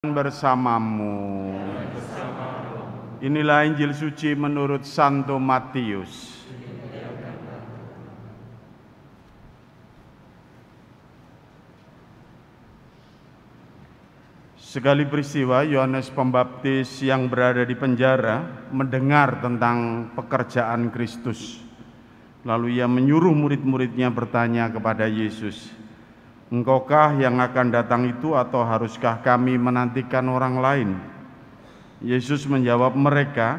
bersamamu. Inilah Injil suci menurut Santo Matius. Sekali peristiwa, Yohanes Pembaptis yang berada di penjara mendengar tentang pekerjaan Kristus. Lalu ia menyuruh murid-muridnya bertanya kepada Yesus, "Engkaukah yang akan datang itu atau haruskah kami menantikan orang lain?" Yesus menjawab mereka,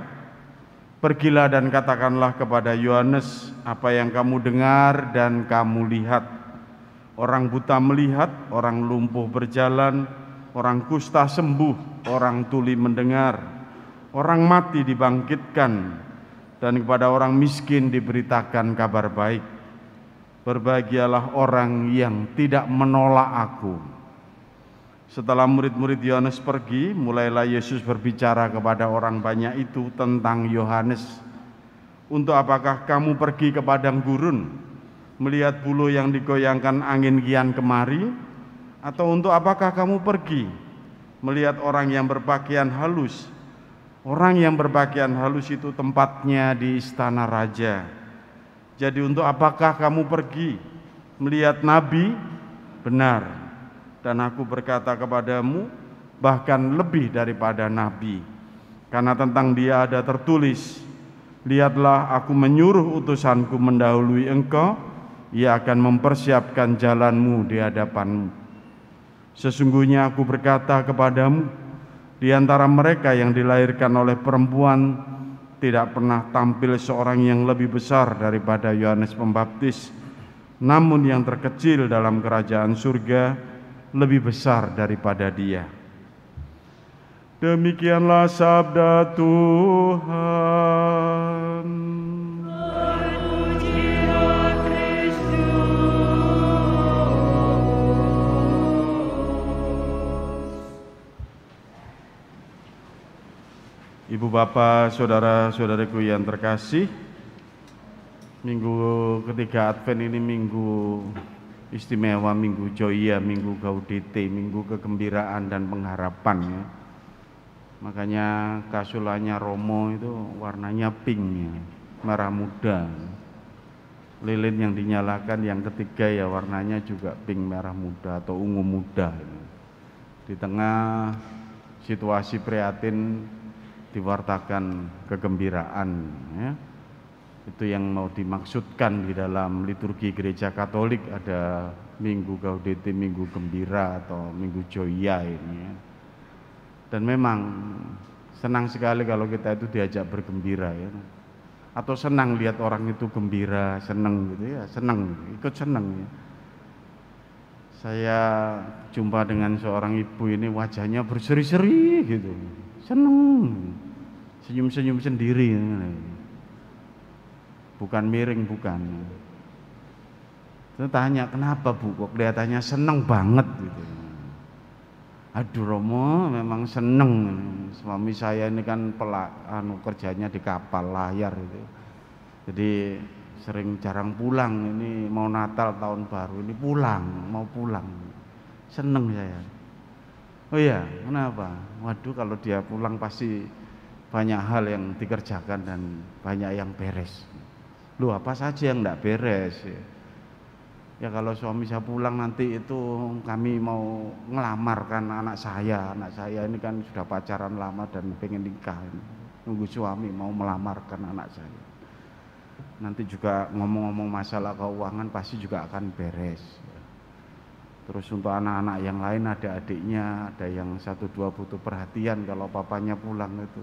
"Pergilah dan katakanlah kepada Yohanes apa yang kamu dengar dan kamu lihat. Orang buta melihat, orang lumpuh berjalan, orang kusta sembuh, orang tuli mendengar, orang mati dibangkitkan, dan kepada orang miskin diberitakan kabar baik. Berbahagialah orang yang tidak menolak aku." Setelah murid-murid Yohanes pergi, mulailah Yesus berbicara kepada orang banyak itu tentang Yohanes. "Untuk apakah kamu pergi ke padang gurun, melihat buluh yang digoyangkan angin kian kemari? Atau untuk apakah kamu pergi, melihat orang yang berpakaian halus? Orang yang berpakaian halus itu tempatnya di istana raja. Jadi untuk apakah kamu pergi, melihat nabi? Benar. Dan aku berkata kepadamu, bahkan lebih daripada nabi. Karena tentang dia ada tertulis, 'Lihatlah, aku menyuruh utusanku mendahului engkau, ia akan mempersiapkan jalanmu di hadapanmu.' Sesungguhnya aku berkata kepadamu, di antara mereka yang dilahirkan oleh perempuan, tidak pernah tampil seorang yang lebih besar daripada Yohanes Pembaptis, namun yang terkecil dalam kerajaan surga lebih besar daripada dia." Demikianlah sabda Tuhan. Terpujilah Kristus. Ibu bapak, saudara-saudariku yang terkasih, minggu ketiga Advent ini minggu istimewa, minggu Joia, minggu Gaudete, minggu kegembiraan dan pengharapan ya. Makanya kasulanya Romo itu warnanya pink ya, merah muda. Lilin yang dinyalakan yang ketiga ya warnanya juga pink merah muda atau ungu muda. Di tengah situasi prihatin diwartakan kegembiraan ya. Itu yang mau dimaksudkan di dalam liturgi Gereja Katolik, ada Minggu Gaudete, Minggu Gembira atau Minggu Joia ini ya. Dan memang senang sekali kalau kita itu diajak bergembira ya. Atau senang lihat orang itu gembira, senang gitu ya, senang, ikut senang ya. Saya jumpa dengan seorang ibu ini wajahnya berseri-seri gitu, senang, senyum-senyum sendiri. Bukan miring, bukan. Saya tanya, "Kenapa Bu, kok kelihatannya seneng banget gitu?" "Aduh Romo, memang seneng. Suami saya ini kan kerjanya di kapal layar gitu. Jadi sering jarang pulang. Ini mau Natal tahun baru ini mau pulang. Seneng saya." "Oh iya, kenapa?" "Waduh, kalau dia pulang pasti banyak hal yang dikerjakan dan banyak yang beres." "Loh, apa saja yang enggak beres?" "Ya kalau suami saya pulang nanti itu kami mau ngelamarkan anak saya. Anak saya ini kan sudah pacaran lama dan pengen nikah. Nunggu suami mau melamarkan anak saya. Nanti juga ngomong-ngomong masalah keuangan pasti juga akan beres. Terus untuk anak-anak yang lain, ada adiknya, ada yang 1-2 butuh perhatian. Kalau papanya pulang itu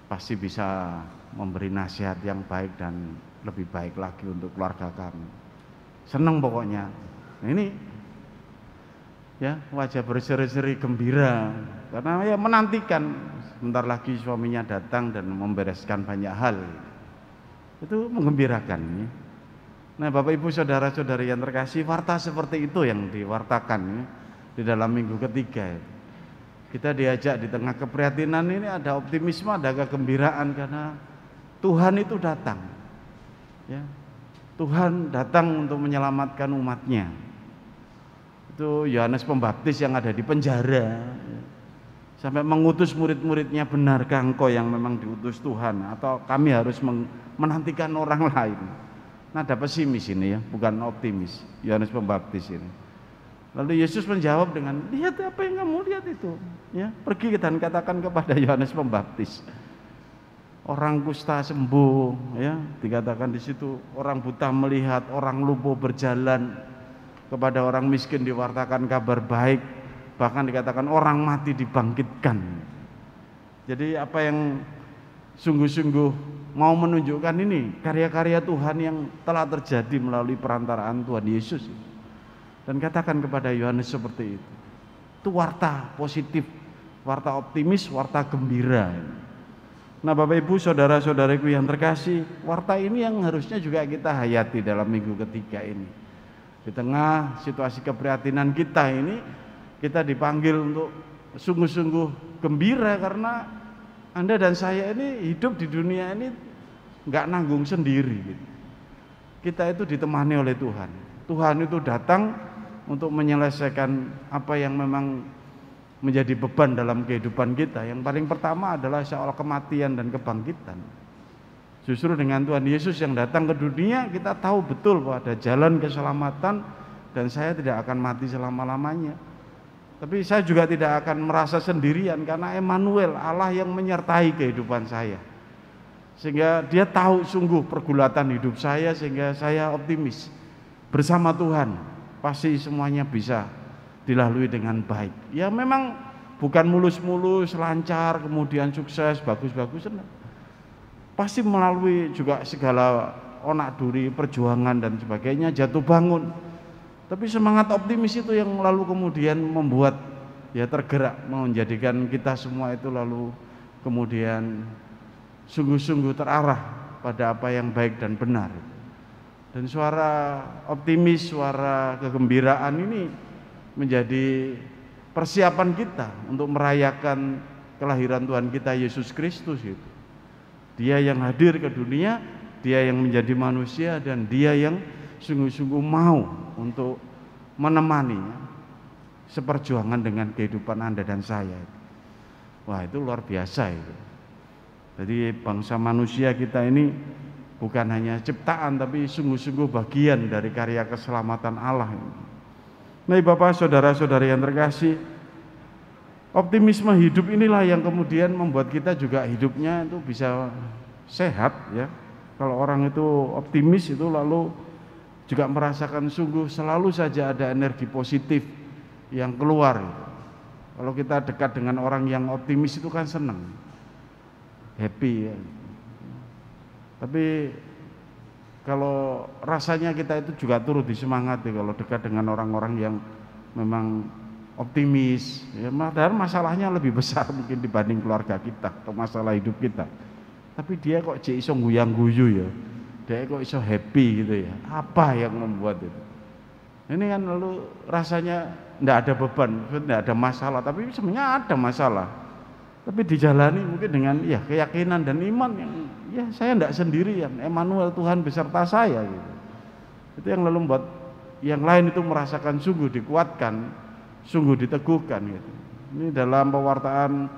pasti bisa memberi nasihat yang baik dan lebih baik lagi untuk keluarga kami. Senang pokoknya." Nah ini ya, wajah berseri-seri gembira karena ya menantikan sebentar lagi suaminya datang dan membereskan banyak hal. Itu menggembirakan ya. Nah Bapak Ibu saudara-saudari yang terkasih, warta seperti itu yang diwartakan ya, di dalam minggu ketiga. Kita diajak di tengah keprihatinan ini ada optimisme, ada kegembiraan karena Tuhan itu datang. Ya. Tuhan datang untuk menyelamatkan umatnya. Itu Yohanes Pembaptis yang ada di penjara, sampai mengutus murid-muridnya, benarkah engkau yang memang diutus Tuhan atau kami harus menantikan orang lain? Nah, ada pesimis ini ya, bukan optimis, Yohanes Pembaptis ini. Lalu Yesus menjawab dengan, lihat apa yang kamu lihat itu, ya, pergi dan katakan kepada Yohanes Pembaptis, orang kusta sembuh, ya, dikatakan di situ, orang buta melihat, orang lumpuh berjalan, kepada orang miskin diwartakan kabar baik, bahkan dikatakan orang mati dibangkitkan. Jadi apa yang sungguh-sungguh mau menunjukkan ini karya-karya Tuhan yang telah terjadi melalui perantaraan Tuhan Yesus. Dan katakan kepada Yohanes seperti itu. Itu warta positif, warta optimis, warta gembira. Nah, Bapak Ibu, saudara-saudaraku yang terkasih, warta ini yang harusnya juga kita hayati dalam minggu ketiga ini. Di tengah situasi keprihatinan kita ini, kita dipanggil untuk sungguh-sungguh gembira karena Anda dan saya ini hidup di dunia ini nggak nanggung sendiri. Kita itu ditemani oleh Tuhan. Tuhan itu datang untuk menyelesaikan apa yang memang menjadi beban dalam kehidupan kita. Yang paling pertama adalah soal kematian dan kebangkitan. Justru dengan Tuhan Yesus yang datang ke dunia, kita tahu betul bahwa ada jalan keselamatan dan saya tidak akan mati selama-lamanya. Tapi saya juga tidak akan merasa sendirian karena Emmanuel, Allah yang menyertai kehidupan saya. Sehingga dia tahu sungguh pergulatan hidup saya, sehingga saya optimis. Bersama Tuhan, pasti semuanya bisa dilalui dengan baik. Ya memang bukan mulus-mulus, lancar, kemudian sukses, bagus-bagus, pasti melalui juga segala onak duri, perjuangan dan sebagainya, jatuh bangun. Tapi semangat optimis itu yang lalu kemudian membuat ya tergerak, menjadikan kita semua itu lalu kemudian sungguh-sungguh terarah pada apa yang baik dan benar. Dan suara optimis, suara kegembiraan ini menjadi persiapan kita untuk merayakan kelahiran Tuhan kita Yesus Kristus itu. Dia yang hadir ke dunia, dia yang menjadi manusia, dan dia yang sungguh-sungguh mau untuk menemani seperjuangan dengan kehidupan Anda dan saya. Wah, itu luar biasa itu. Jadi bangsa manusia kita ini bukan hanya ciptaan, tapi sungguh-sungguh bagian dari karya keselamatan Allah. Nah, Bapak, saudara-saudari yang terkasih, optimisme hidup inilah yang kemudian membuat kita juga hidupnya itu bisa sehat ya. Kalau orang itu optimis itu lalu juga merasakan sungguh selalu saja ada energi positif yang keluar. Kalau kita dekat dengan orang yang optimis itu kan senang, happy ya. Tapi kalau rasanya kita itu juga turut disemangati kalau dekat dengan orang-orang yang memang optimis, ya, padahal masalahnya lebih besar mungkin dibanding keluarga kita atau masalah hidup kita. Tapi dia kok iso guyang-guyu ya, dia kok iso happy gitu ya. Apa yang membuat itu? Ini kan lalu rasanya tidak ada beban, tidak ada masalah, tapi sebenarnya ada masalah. Tapi dijalani mungkin dengan ya keyakinan dan iman yang ya saya tidak sendirian, Emmanuel, Tuhan beserta saya gitu. Itu yang lalu membuat yang lain itu merasakan sungguh dikuatkan, sungguh diteguhkan gitu. Ini dalam pewartaan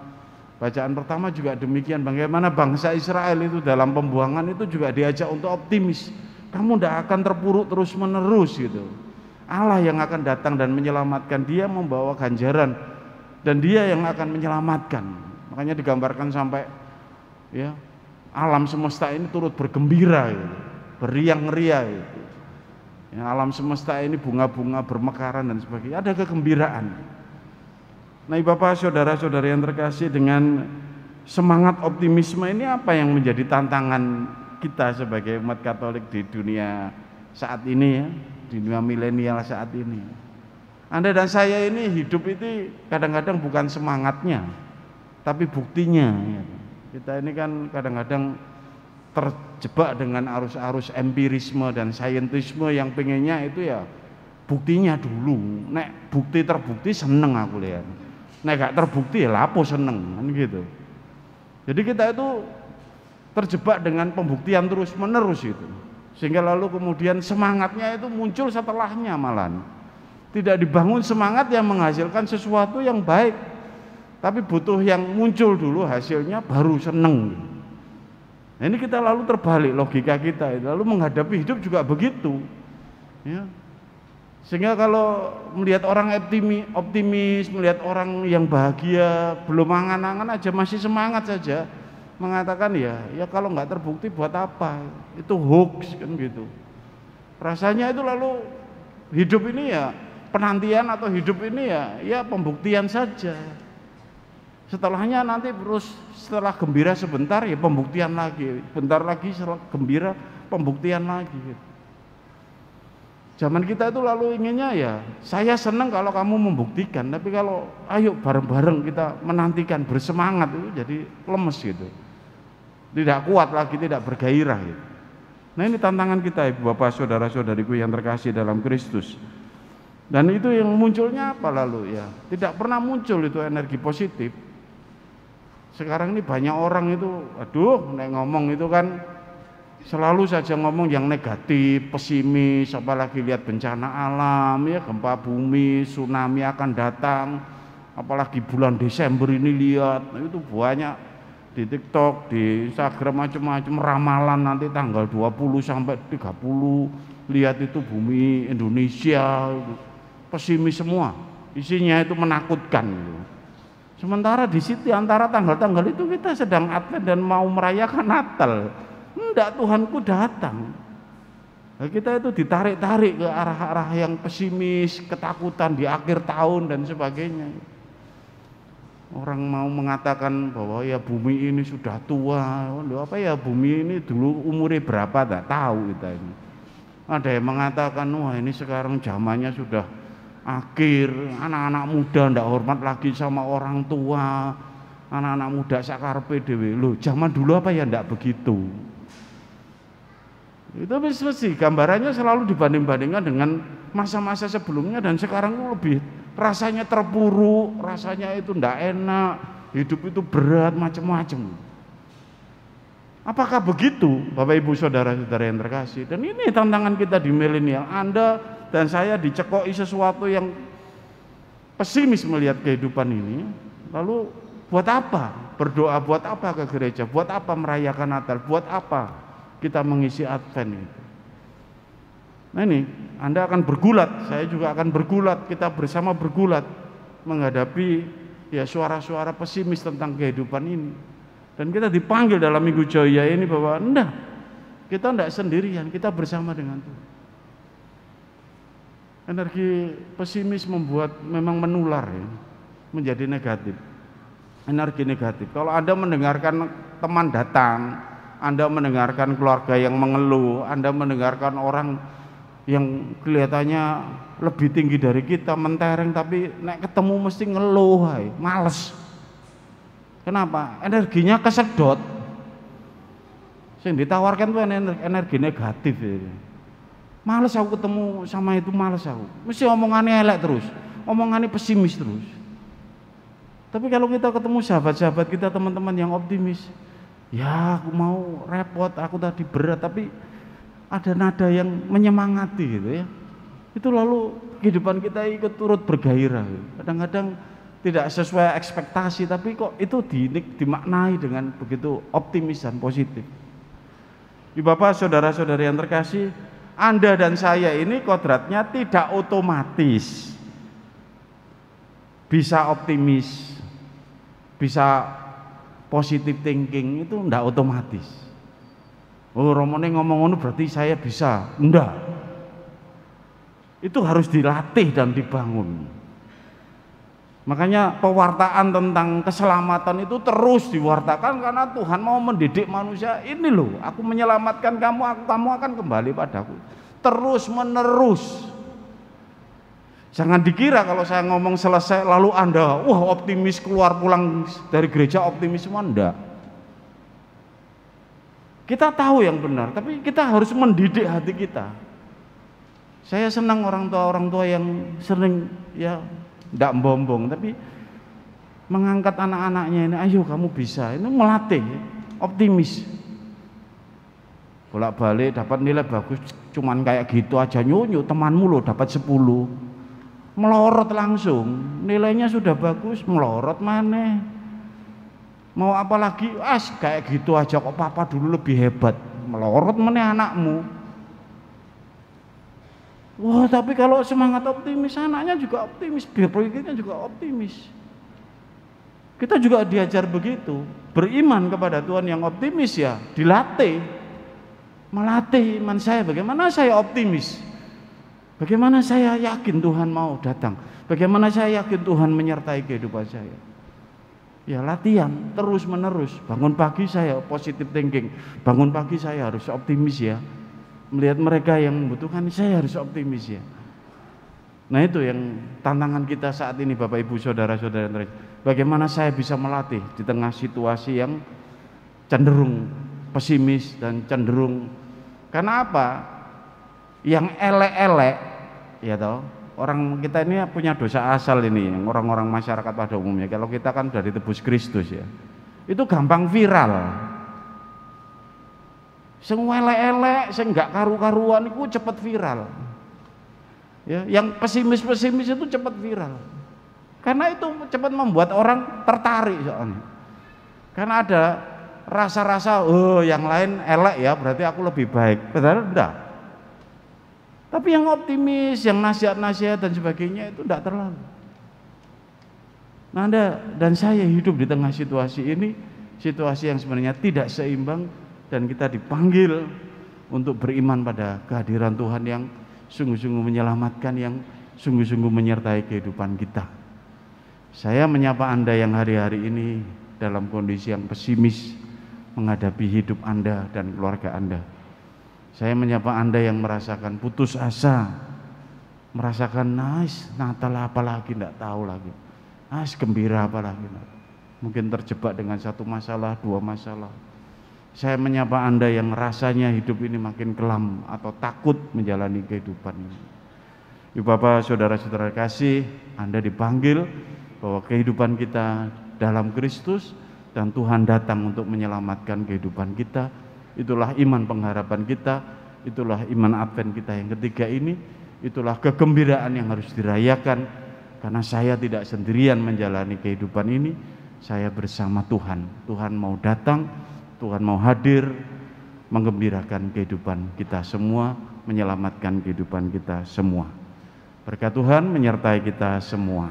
bacaan pertama juga demikian, bagaimana bangsa Israel itu dalam pembuangan itu juga diajak untuk optimis. Kamu tidak akan terpuruk terus menerus gitu. Allah yang akan datang dan menyelamatkan, dia membawa ganjaran dan dia yang akan menyelamatkan. Makanya digambarkan sampai ya alam semesta ini turut bergembira gitu, beriang-riang gitu. Ya, alam semesta ini bunga-bunga bermekaran dan sebagainya, ada kegembiraan. Nah, Bapak, saudara-saudara yang terkasih, dengan semangat optimisme ini apa yang menjadi tantangan kita sebagai umat Katolik di dunia saat ini ya, di dunia milenial saat ini. Anda dan saya ini hidup itu kadang-kadang bukan semangatnya, tapi buktinya. Ya. Kita ini kan kadang-kadang terjebak dengan arus-arus empirisme dan saintisme yang pengennya itu ya buktinya dulu. Nek bukti terbukti seneng aku lihat. Nek gak terbukti ya lapo seneng kan gitu. Jadi kita itu terjebak dengan pembuktian terus menerus itu. Sehingga lalu kemudian semangatnya itu muncul setelahnya malahan. Tidak dibangun semangat yang menghasilkan sesuatu yang baik, tapi butuh yang muncul dulu hasilnya baru seneng. Nah, ini kita lalu terbalik logika kita, lalu menghadapi hidup juga begitu. Ya. Sehingga kalau melihat orang optimis, melihat orang yang bahagia, belum angan-angan aja masih semangat saja, mengatakan ya kalau nggak terbukti buat apa? Itu hoax kan gitu. Rasanya itu lalu hidup ini ya penantian atau hidup ini ya pembuktian saja. Setelahnya nanti terus setelah gembira sebentar ya pembuktian lagi, bentar lagi setelah gembira pembuktian lagi. Zaman kita itu lalu inginnya ya saya senang kalau kamu membuktikan, tapi kalau ayo bareng-bareng kita menantikan bersemangat itu jadi lemes gitu, tidak kuat lagi, tidak bergairah gitu. Nah ini tantangan kita Ibu Bapak saudara-saudariku yang terkasih dalam Kristus. Dan itu yang munculnya apa lalu ya? Tidak pernah muncul itu energi positif. Sekarang ini banyak orang itu, nek ngomong itu kan selalu saja ngomong yang negatif, pesimis, apalagi lihat bencana alam ya, gempa bumi, tsunami akan datang, apalagi bulan Desember ini lihat, itu banyak di TikTok, di Instagram macam-macam ramalan nanti tanggal 20 sampai 30 lihat itu bumi Indonesia pesimis semua, isinya itu menakutkan. Sementara di situ antara tanggal-tanggal itu kita sedang Advent dan mau merayakan Natal. Enggak, Tuhanku datang. Nah, kita itu ditarik-tarik ke arah-arah yang pesimis, ketakutan di akhir tahun dan sebagainya. Orang mau mengatakan bahwa ya bumi ini sudah tua, apa ya bumi ini dulu umurnya berapa tak tahu kita ini. Ada yang mengatakan wah ini sekarang zamannya sudah akhir, anak-anak muda ndak hormat lagi sama orang tua, anak-anak muda sakarepe dhewe. Loh, zaman dulu apa ya ndak begitu. Itu mesti gambarannya selalu dibanding-bandingkan dengan masa-masa sebelumnya dan sekarang itu lebih rasanya terpuruk, rasanya itu ndak enak, hidup itu berat macam-macam. Apakah begitu Bapak Ibu saudara-saudara yang terkasih? Dan ini tantangan kita di milenial. Anda dan saya dicekoi sesuatu yang pesimis melihat kehidupan ini. Lalu buat apa? Berdoa buat apa ke gereja? Buat apa merayakan Natal? Buat apa kita mengisi Advent itu? Nah ini, Anda akan bergulat, saya juga akan bergulat, kita bersama bergulat menghadapi ya suara-suara pesimis tentang kehidupan ini. Dan kita dipanggil dalam Minggu Joya ini bahwa enggak, kita enggak sendirian, kita bersama dengan Tuhan. Energi pesimis membuat memang menular ya, menjadi negatif. Energi negatif. Kalau Anda mendengarkan teman datang, Anda mendengarkan keluarga yang mengeluh, Anda mendengarkan orang yang kelihatannya lebih tinggi dari kita mentereng, tapi nek ketemu mesti ngeluh, males. Kenapa? Energinya kesedot. Yang ditawarkan itu energi negatif ya. Males aku ketemu sama itu, males aku. Mesti omongannya elek terus, omongannya pesimis terus. Tapi kalau kita ketemu sahabat-sahabat kita, teman-teman yang optimis, ya aku mau repot, aku tadi berat, tapi ada nada yang menyemangati gitu ya. Itu lalu kehidupan kita ikut turut bergairah. Kadang-kadang tidak sesuai ekspektasi, tapi kok itu dimaknai dengan begitu optimis dan positif. Ibu Bapak, saudara-saudari yang terkasih, Anda dan saya ini kodratnya tidak otomatis bisa optimis, bisa positive thinking, itu enggak otomatis. Oh, Romone ngomong ngono berarti saya bisa. Enggak. Itu harus dilatih dan dibangun. Makanya pewartaan tentang keselamatan itu terus diwartakan karena Tuhan mau mendidik manusia. Ini loh, aku menyelamatkan kamu, kamu akan kembali padaku. Terus menerus. Jangan dikira kalau saya ngomong selesai lalu Anda wah optimis keluar pulang dari gereja optimis semua, enggak. Kita tahu yang benar, tapi kita harus mendidik hati kita. Saya senang orang tua yang sering ya tidak bombong, tapi mengangkat anak-anaknya ini, ayo kamu bisa, ini melatih optimis. Bolak-balik dapat nilai bagus, cuman kayak gitu aja nyonyo, temanmu loh dapat 10. melorot langsung, nilainya sudah bagus, melorot maneh. Mau apa lagi? Kayak gitu aja kok, papa dulu lebih hebat, melorot maneh anakmu. Wah, tapi kalau semangat optimis, anaknya juga optimis, berpikirnya juga optimis. Kita juga diajar begitu, beriman kepada Tuhan yang optimis ya, dilatih, melatih iman saya. Bagaimana saya optimis? Bagaimana saya yakin Tuhan mau datang? Bagaimana saya yakin Tuhan menyertai kehidupan saya? Ya latihan terus menerus. Bangun pagi saya positive thinking, bangun pagi saya harus optimis ya. Melihat mereka yang membutuhkan, saya harus optimis ya. Nah itu yang tantangan kita saat ini Bapak Ibu Saudara-saudara. Bagaimana saya bisa melatih di tengah situasi yang cenderung pesimis dan cenderung, karena apa? Yang elek-elek ya toh. Orang kita ini punya dosa asal ini, yang orang-orang masyarakat pada umumnya. Kalau kita kan sudah ditebus Kristus ya, itu gampang viral. Semua elek-elek, sing gak karu-karuan itu cepat viral. Ya, yang pesimis-pesimis itu cepat viral. Karena itu cepat membuat orang tertarik soalnya. Karena ada rasa-rasa, oh yang lain elek ya, berarti aku lebih baik. Padahal enggak. Tapi yang optimis, yang nasihat-nasihat dan sebagainya itu enggak terlalu. Nah, Anda dan saya hidup di tengah situasi ini, situasi yang sebenarnya tidak seimbang, dan kita dipanggil untuk beriman pada kehadiran Tuhan yang sungguh-sungguh menyelamatkan, yang sungguh-sungguh menyertai kehidupan kita. Saya menyapa Anda yang hari-hari ini dalam kondisi yang pesimis menghadapi hidup Anda dan keluarga Anda. Saya menyapa Anda yang merasakan putus asa, merasakan Natal apa lagi, enggak tahu lagi. Gembira apa lagi. Mungkin terjebak dengan satu masalah, dua masalah. Saya menyapa Anda yang rasanya hidup ini makin kelam atau takut menjalani kehidupan ini. Ibu Bapak, saudara-saudara kasih, Anda dipanggil bahwa kehidupan kita dalam Kristus dan Tuhan datang untuk menyelamatkan kehidupan kita. Itulah iman pengharapan kita, itulah iman Advent kita yang ketiga ini, itulah kegembiraan yang harus dirayakan. Karena saya tidak sendirian menjalani kehidupan ini, saya bersama Tuhan. Tuhan mau datang, Tuhan mau hadir, menggembirakan kehidupan kita semua, menyelamatkan kehidupan kita semua. Berkat Tuhan menyertai kita semua.